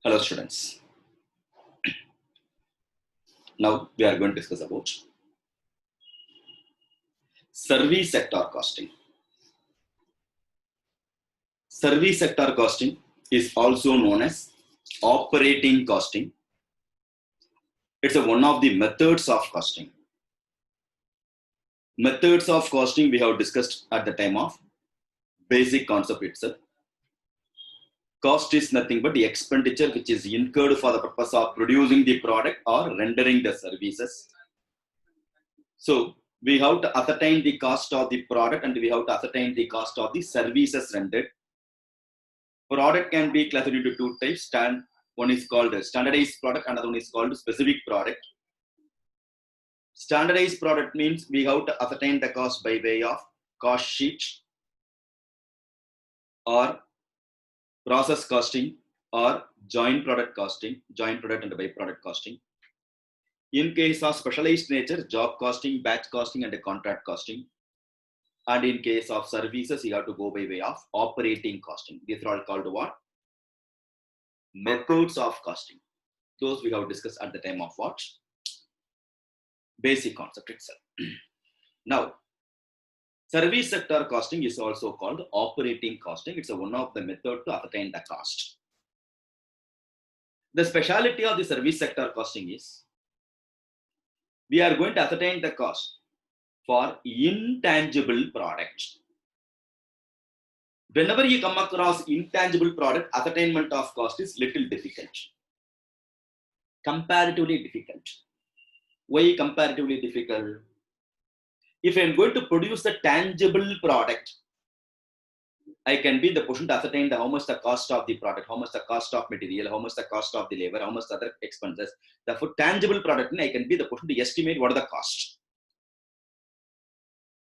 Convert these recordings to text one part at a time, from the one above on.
Hello students. Now we are going to discuss about service sector costing. Service sector costing is also known as operating costing. It's one of the methods of costing. Methods of costing we have discussed at the time of basic concept itself. Cost is nothing but the expenditure which is incurred for the purpose of producing the product or rendering the services. So we have to ascertain the cost of the product and we have to ascertain the cost of the services rendered. Product can be classified into two types. One is called standardized product, another one is called specific product. Standardized product means we have to ascertain the cost by way of cost sheet or process costing or joint product costing, joint product and byproduct costing. In case of specialized nature, job costing, batch costing and contract costing. And in case of services, you have to go by way of operating costing. These are all called what? Methods of costing. Those we have discussed at the time of what? Basic concept itself. Now, service sector costing is also called operating costing. It's one of the methods to ascertain the cost. The speciality of the service sector costing is we are going to ascertain the cost for intangible products. Whenever you come across intangible product, ascertainment of cost is little difficult. Comparatively difficult. Why comparatively difficult? If I am going to produce a tangible product, I can be in the position to ascertain how much the cost of the product, how much the cost of material, how much the cost of the labor, how much the other expenses. Therefore, tangible product, I can be in the position to estimate what are the cost.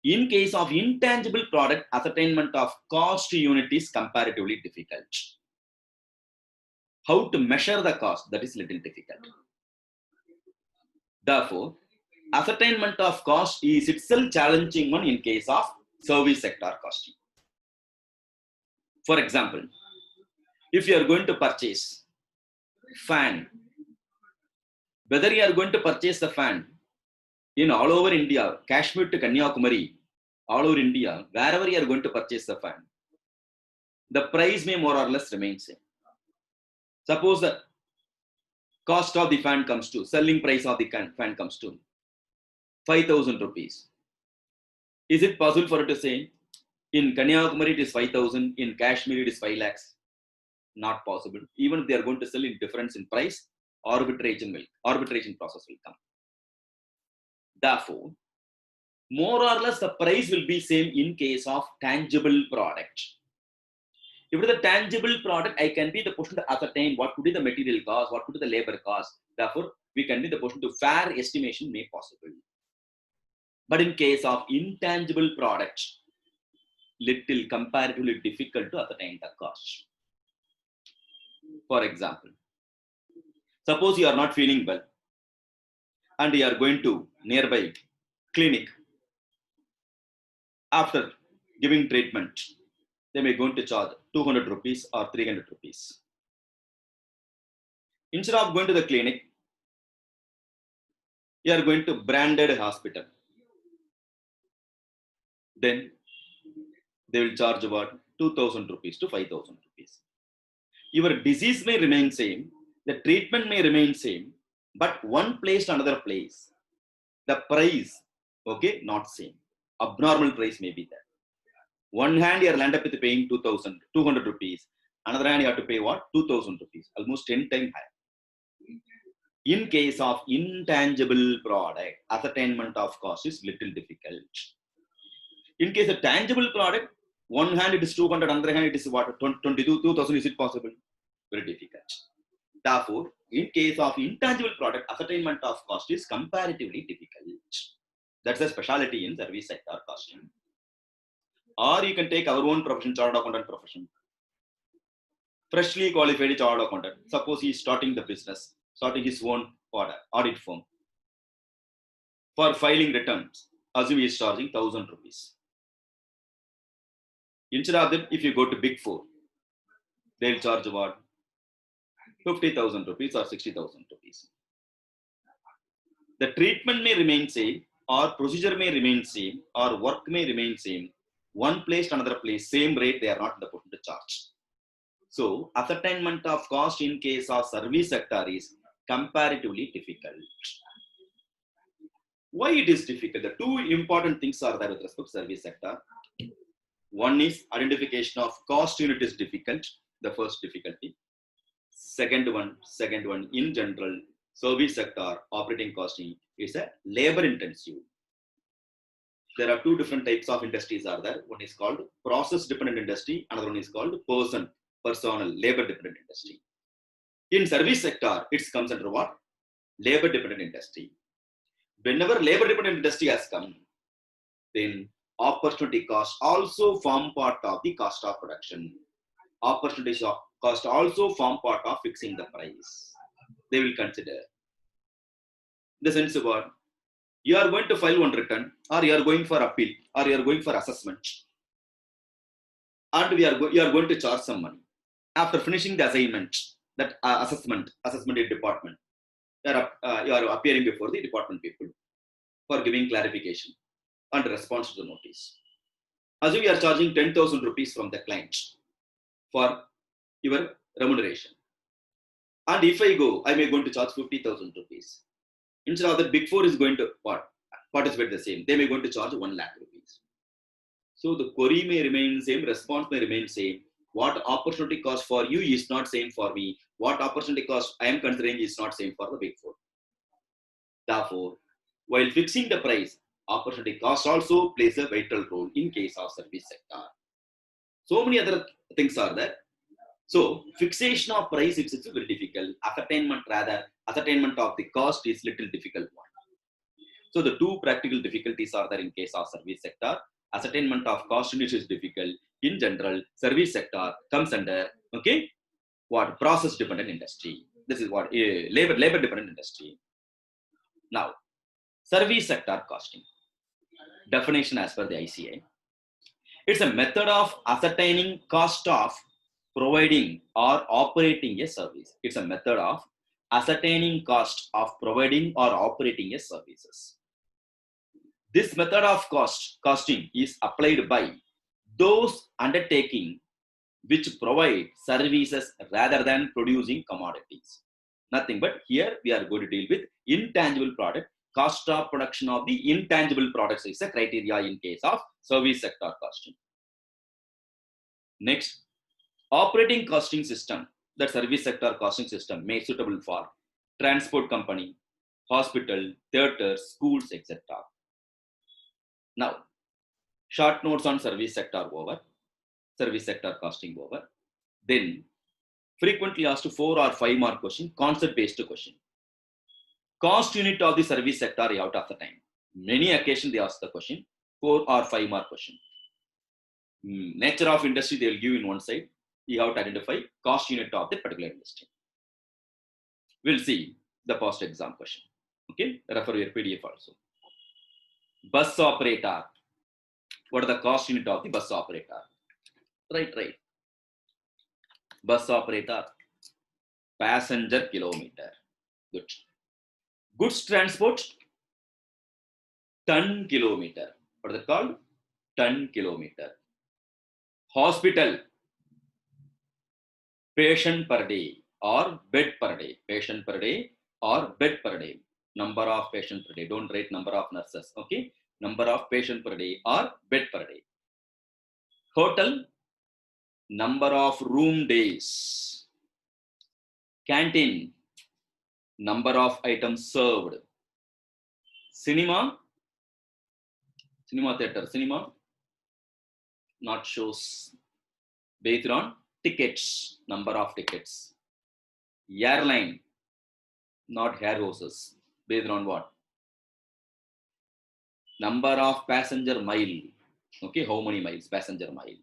In case of intangible product, ascertainment of cost unit is comparatively difficult. How to measure the cost, that is little difficult. Therefore, ascertainment of cost is itself challenging one in case of service sector costing. For example, if you are going to purchase fan, whether you are going to purchase the fan in all over India, Kashmir to Kanyakumari, all over India, wherever you are going to purchase the fan, the price may more or less remain same. Suppose the cost of the fan comes to, selling price of the fan comes to 5,000 rupees. Is it possible for it to say, in Kanyakumari it is 5,000, in Kashmir it is 5 lakhs? Not possible. Even if they are going to sell in difference in price, arbitration process will come. Therefore, more or less the price will be same in case of tangible product. If it is a tangible product, I can be in the position to ascertain what could be the material cost, what could be the labor cost. Therefore, we can be in the position to fair estimation may possible. But in case of intangible product, little comparatively difficult to ascertain the cost. For example, suppose you are not feeling well and you are going to nearby clinic. After giving treatment, they may going to charge 200 rupees or 300 rupees. Instead of going to the clinic, you are going to branded hospital. Then they will charge about 2,000 rupees to 5,000 rupees. Your disease may remain same, the treatment may remain same, but one place to another place, the price, okay, not same. Abnormal price may be there. One hand you are land up with paying 200 rupees, another hand you have to pay what? 2,000 rupees, almost 10 times higher. In case of intangible product, ascertainment of cost is little difficult. In case of tangible product, one hand it is 200, another hand it is what? 22,000, is it possible? Very difficult. Therefore, in case of intangible product, ascertainment of cost is comparatively difficult. That's a specialty in service sector costing. Or you can take our own profession, chartered accountant profession. Freshly qualified chartered accountant. Suppose he is starting the business, starting his own audit firm. For filing returns, assume he is charging 1,000 rupees. Instead of that, if you go to Big Four, they'll charge about 50,000 rupees or 60,000 rupees. The treatment may remain same, or procedure may remain same, or work may remain same. One place, another place, same rate, they are not in the position to charge. So, ascertainment of cost in case of service sector is comparatively difficult. Why it is difficult? The two important things are there with respect to service sector. One is identification of cost unit is difficult, the first difficulty. Second one in general, service sector operating costing is a labor intensive. There are two different types of industries are there. One is called process dependent industry, another one is called personal labor dependent industry. In service sector, it comes under what? Labor dependent industry. Whenever labor dependent industry has come, then opportunity cost also form part of the cost of production. Opportunity cost also form part of fixing the price. They will consider. The sense of what? You are going to file one return, or you are going for appeal, or you are going for assessment, and you are going to charge some money. After finishing the assignment, that assessment department, you are appearing before the department people for giving clarification and response to the notice. Assume you are charging 10,000 rupees from the client for your remuneration. And if I go, I may going to charge 50,000 rupees. Instead of that, Big Four is going to participate the same. They may going to charge 1 lakh rupees. So the query may remain same, response may remain same. What opportunity cost for you is not same for me. What opportunity cost I am considering is not same for the Big Four. Therefore, while fixing the price, opportunity cost also plays a vital role in case of service sector. So many other things are there. So fixation of price is very difficult. Ascertainment of the cost is little difficult one. So the two practical difficulties are there in case of service sector. Ascertainment of cost unit is difficult. In general, service sector comes under what process dependent industry. This is what labor dependent industry. Now, service sector costing definition as per the ICA. It's a method of ascertaining cost of providing or operating a service. It's a method of ascertaining cost of providing or operating a services. This method of costing is applied by those undertaking which provide services rather than producing commodities. Nothing but here we are going to deal with intangible product. Cost of production of the intangible products is a criteria in case of service sector costing. Next, operating costing system, that service sector costing system may suitable for transport company, hospital, theaters, schools, etc. Now, short notes on service sector over, service sector costing over. Then, frequently asked 4 or 5 mark question, concept based question. Cost unit of the service sector out of the time. Many occasions they ask the question, 4 or 5 mark question. Nature of industry they will give in one side. You have to identify cost unit of the particular industry. We'll see the post exam question. Okay, refer your PDF also. Bus operator. What are the cost unit of the bus operator? Right. Bus operator. Passenger kilometer. Good. Goods transport. Ton kilometer. What is it called? Ton kilometer. Hospital. Patient per day or bed per day. Patient per day or bed per day. Number of patient per day. Don't write number of nurses. Okay. Number of patient per day or bed per day. Hotel. Number of room days. Canteen. Number of items served. Cinema theater. Cinema. Not shows. Based on tickets. Number of tickets. Airline. Not air hoses. Based on what? Number of passenger mile. Okay, how many miles? Passenger mile.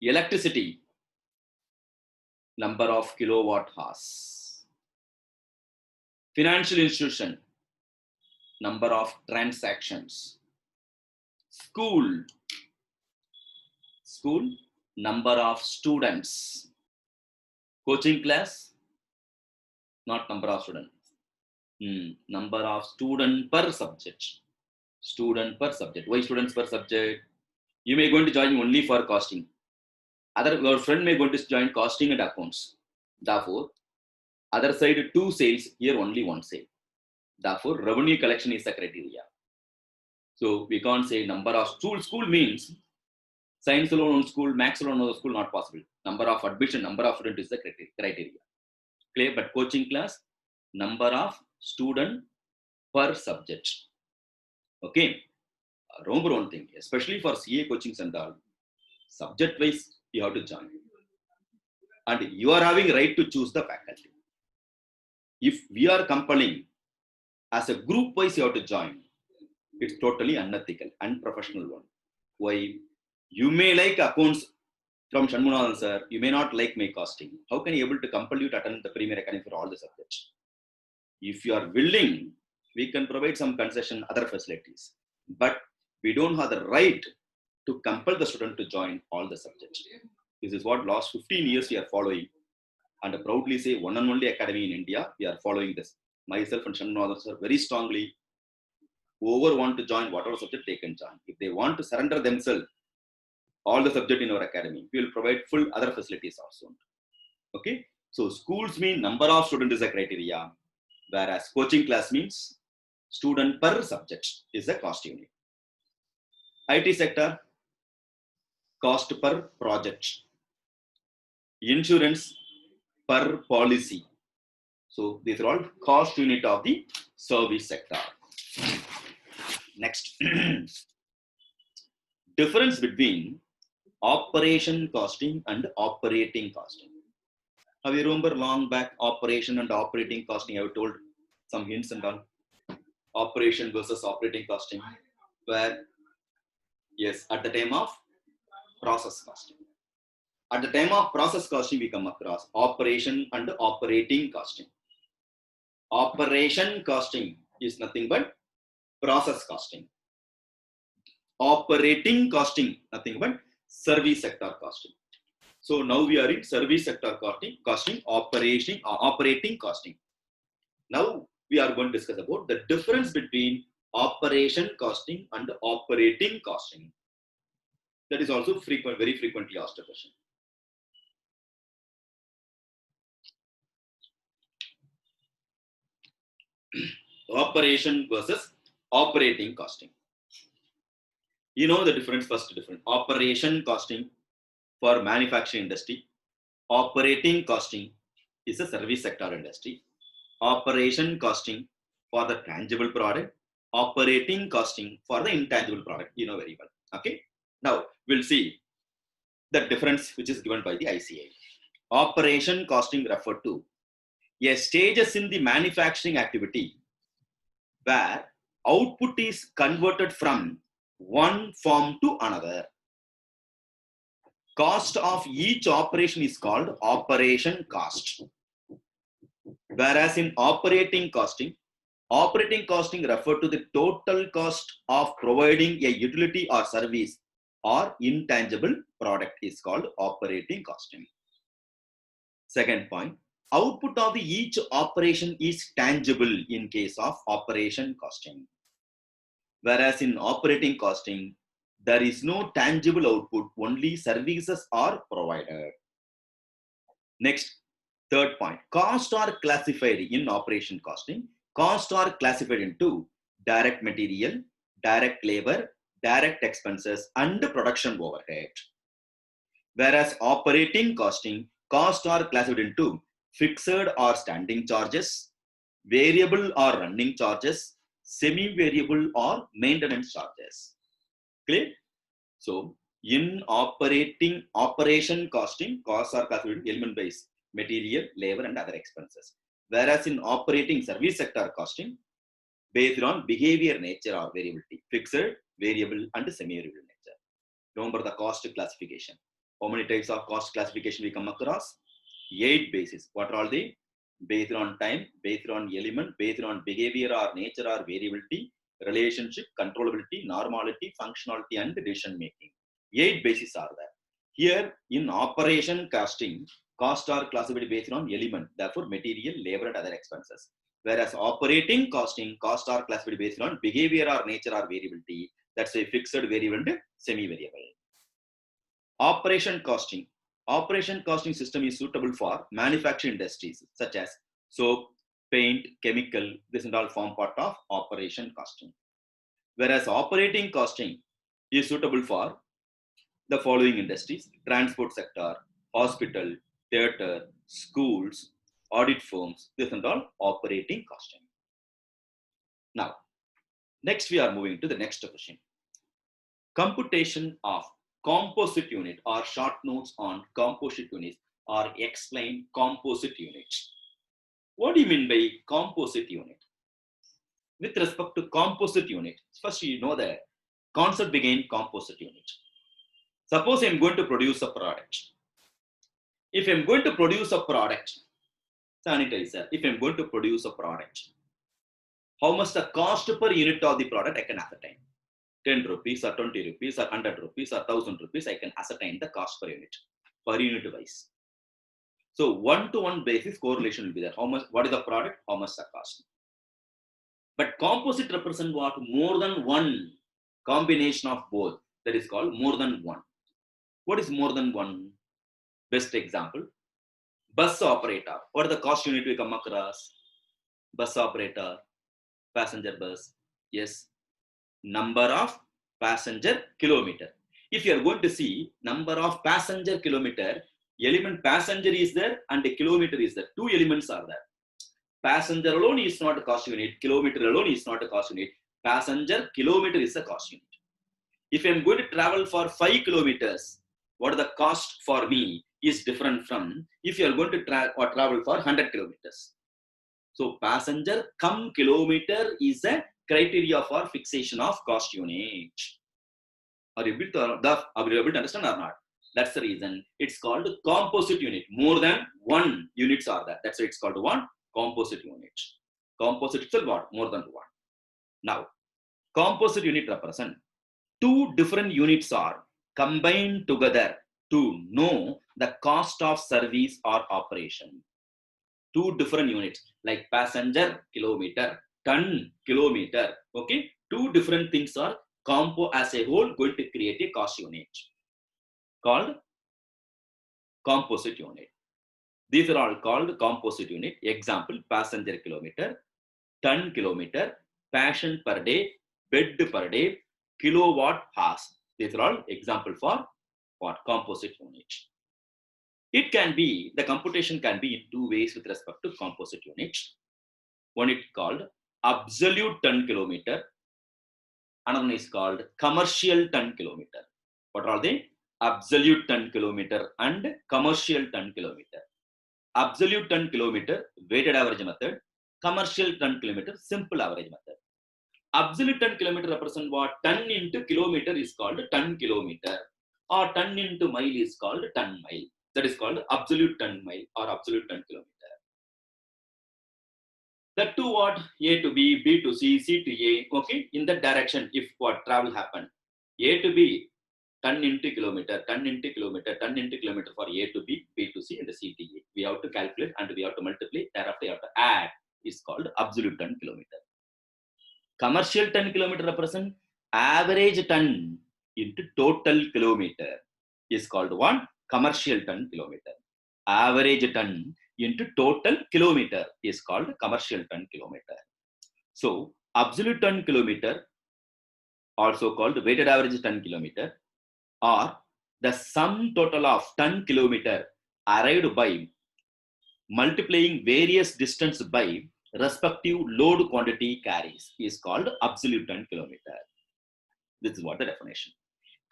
Electricity. Number of kilowatt hours. Financial institution. Number of transactions. School. Number of students. Coaching class, not number of students. Number of student per subject. Student per subject. Why students per subject? You may going to join only for costing. Your friend may going to join costing and accounts. Therefore, other side 2 sales, here only 1 sale. Therefore, revenue collection is the criteria. So we can't say number of school means science alone school, maths alone school, not possible. Number of admission, number of student is the criteria. Clear? But coaching class, number of student per subject. Okay. Remember one thing, especially for CA coachings and all, subject wise you have to join. And you are having right to choose the faculty. If we are compelling as a group wise you have to join, it's totally unethical, unprofessional one. Why? You may like accounts from Shanmunathan sir, you may not like my costing. How can you able to compel you to attend the Premier Academy for all the subjects? If you are willing, we can provide some concession, other facilities. But we don't have the right to compel the student to join all the subjects. This is what last 15 years we are following. And I proudly say one and only academy in India, we are following this. Myself and Shanmunathan sir very strongly. Whoever want to join whatever subject they can join. If they want to surrender themselves, all the subject in our academy, we will provide full other facilities also. Okay. So schools mean number of students is a criteria, whereas coaching class means student per subject is a cost unit. IT sector, cost per project. Insurance per policy. So these are all cost unit of the service sector. Next. Difference between operation costing and operating costing. Have you remember long back operation and operating costing? I have told some hints and all. Operation versus operating costing, where yes, at the time of process costing. At the time of process costing, we come across operation and operating costing. Operation costing is nothing but process costing. Operating costing, nothing but service sector costing. So now we are in service sector costing, operating costing. Now we are going to discuss about the difference between operation costing and operating costing. That is also very frequently asked a question. Operation versus operating costing. You know the difference, first difference. Operation costing for manufacturing industry. Operating costing is a service sector industry. Operation costing for the tangible product. Operating costing for the intangible product. You know very well. Okay. Now we'll see the difference which is given by the ICA. Operation costing referred to a stages in the manufacturing activity where output is converted from one form to another. Cost of each operation is called operation cost. Whereas in operating costing refer to the total cost of providing a utility or service or intangible product is called operating costing. Second point, output of each operation is tangible in case of operation costing. Whereas in operating costing, there is no tangible output, only services are provided. Next, third point, costs are classified in operation costing. Costs are classified into direct material, direct labor, direct expenses, and production overhead. Whereas operating costing, costs are classified into fixed or standing charges, variable or running charges, semi-variable or maintenance charges. Clear? So in operation costing, costs are classified element based, material, labor, and other expenses. Whereas in operating service sector costing, based on behavior, nature, or variability, fixed, variable, and semi-variable nature. Remember the cost classification. How many types of cost classification we come across? 8 bases. What are all they? Based on time, based on element, based on behavior or nature or variability, relationship, controllability, normality, functionality, and decision making. 8 bases are there. Here in operation costing, Costs are classified based on element, therefore material, labor and other expenses. Whereas operating costing, costs are classified based on behavior or nature or variability. That's a fixed, variable and semi-variable. Operation costing. Operation costing system is suitable for manufacturing industries such as soap, paint, chemical. This and all form part of operation costing. Whereas operating costing is suitable for the following industries: transport sector, hospital, theater, schools, audit firms. This and all operating costing. Now, next we are moving to the next question. Computation of composite unit or short notes on composite units or explain composite units. What do you mean by composite unit? With respect to composite unit, first you know the concept behind composite unit. Suppose I am going to produce a product. If I am going to produce a product, sanitizer, if I am going to produce a product, how much the cost per unit of the product I can ascertain? 10 rupees or 20 rupees or 100 rupees or 1000 rupees, I can ascertain the cost per unit wise. So one-to-one basis correlation will be there. How much, what is the product, how much the cost. But composite represent what? More than one combination of both. That is called more than one. What is more than one? Best example, bus operator. What is the cost unit we come across? Bus operator, passenger bus. Yes. Number of passenger kilometer. If you are going to see number of passenger kilometer, element passenger is there and a kilometer is there. Two elements are there. Passenger alone is not a cost unit. Kilometer alone is not a cost unit. Passenger kilometer is a cost unit. If I am going to travel for 5 kilometers, what are the cost for me is different from if you are going to travel for 100 kilometers. So passenger cum kilometer is a criteria for fixation of cost unit. Are you able to understand or not? That's the reason it's called composite unit. More than one units are there. That's why it's called one composite unit. Composite itself what? More than one. Now, composite unit represent two different units are combined together to know the cost of service or operation. Two different units like passenger kilometer, ton kilometer. Okay, two different things are compo as a whole going to create a cost unit called composite unit. These are all called composite unit. Example, passenger kilometer, ton kilometer, passion per day, bed per day, kilowatt hours. These are all example for what? Composite unit. It can be, the computation can be in two ways with respect to composite units. One is called absolute ton kilometer. Another one is called commercial ton kilometer. What are they? Absolute ton kilometer and commercial ton kilometer. Absolute ton kilometer, weighted average method. Commercial ton kilometer, simple average method. Absolute ton kilometer represent what? Ton into kilometer is called ton kilometer, or ton into mile is called ton mile. That is called absolute ton mile or absolute ton kilometer. The two what? A to B, B to C, C to A. Okay, in that direction, if what travel happen, A to B, ton into kilometer, ton into kilometer, ton into kilometer for A to B, B to C, and the C to A. We have to calculate and we have to multiply. Thereafter, we have to add. Is called absolute ton kilometer. Commercial ton kilometer represent average ton into total kilometer is called one commercial ton kilometer. Average ton into total kilometer is called commercial ton kilometer. So absolute ton kilometer, also called weighted average ton kilometer, or the sum total of ton kilometer arrived by multiplying various distance by respective load quantity carries is called absolute ton kilometer. This is what the definition.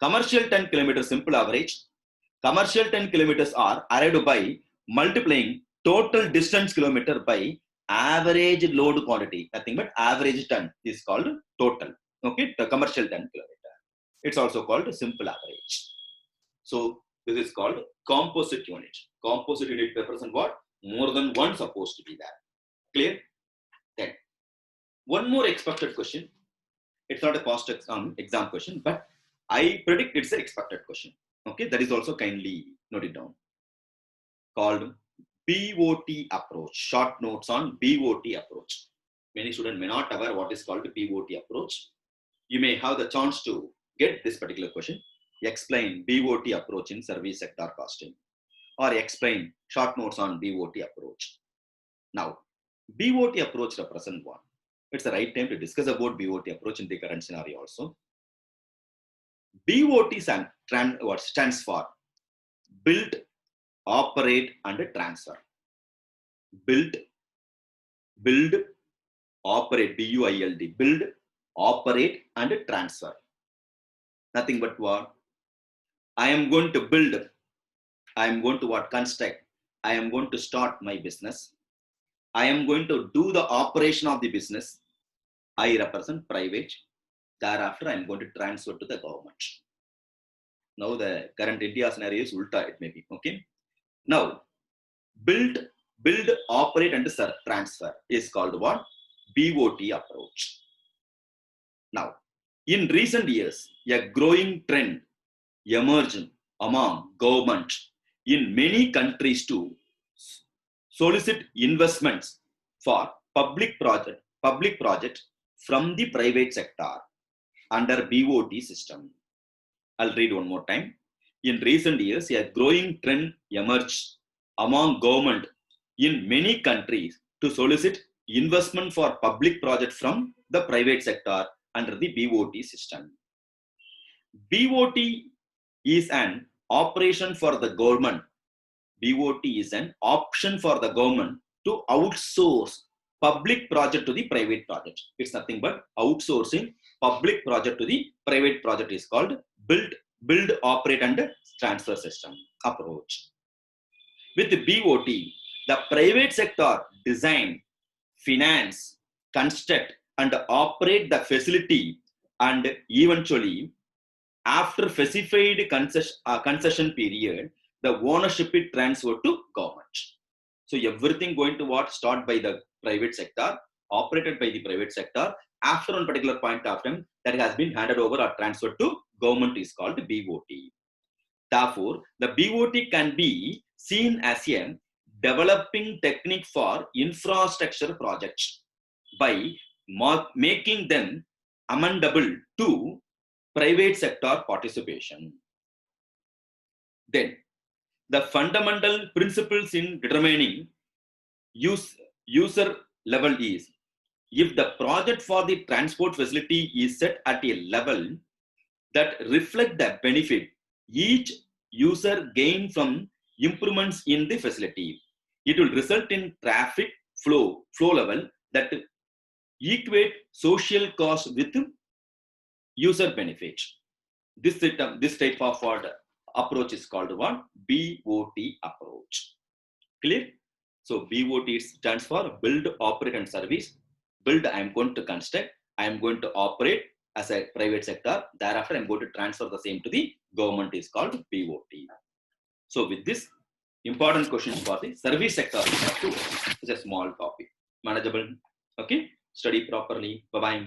Commercial 10 kilometers simple average. Commercial 10 kilometers are arrived by multiplying total distance kilometer by average load quantity. Nothing but average ton is called total. Okay, the commercial 10 kilometer. It's also called simple average. So this is called composite unit. Composite unit represent what? More than one supposed to be there. Clear? Then one more expected question. It's not a past exam question, but I predict it's an expected question. Okay, that is also kindly noted down. called BOT approach. Short notes on BOT approach. Many students may not aware what is called BOT approach. You may have the chance to get this particular question. Explain BOT approach in service sector costing, or explain short notes on BOT approach. Now, BOT approach represents what? It's the right time to discuss about BOT approach in the current scenario also. BOT what stands for build, operate, and transfer. Build, operate, BUILD, build, operate, and transfer. Nothing but what? I am going to build, I am going to what? Construct, I am going to start my business. I am going to do the operation of the business. I represent private. Thereafter, I am going to transfer to the government. Now, the current India scenario is ulta, it may be. Okay. Now, build, operate, and transfer is called what? BOT approach. Now, in recent years, a growing trend emerged among government in many countries to solicit investments for public project from the private sector under BOT system. I'll read one more time. In recent years, a growing trend emerged among government in many countries to solicit investment for public projects from the private sector under the BOT system. BOT is an operation for the government. BOT is an option for the government to outsource public project to the private project. It's nothing but outsourcing public project to the private project is called build, operate, and transfer system approach. With the BOT, the private sector design, finance, construct, and operate the facility, and eventually, after specified concession period, the ownership is transferred to government. So everything going to what? Start by the private sector, operated by the private sector. After one particular point of time, that has been handed over or transferred to government is called BOT. Therefore, the BOT can be seen as a developing technique for infrastructure projects by making them amendable to private sector participation. Then, the fundamental principles in determining user level is, if the project for the transport facility is set at a level that reflect the benefit each user gain from improvements in the facility, it will result in traffic flow level that equate social cost with user benefit. This type of approach is called what? BOT approach. Clear? So BOT stands for build, operate, and service. Build, I am going to construct. I am going to operate as a private sector. Thereafter, I am going to transfer the same to the government is called BOT. So with this, important questions for the service sector. It's a small topic. Manageable. Okay. Study properly. Bye-bye.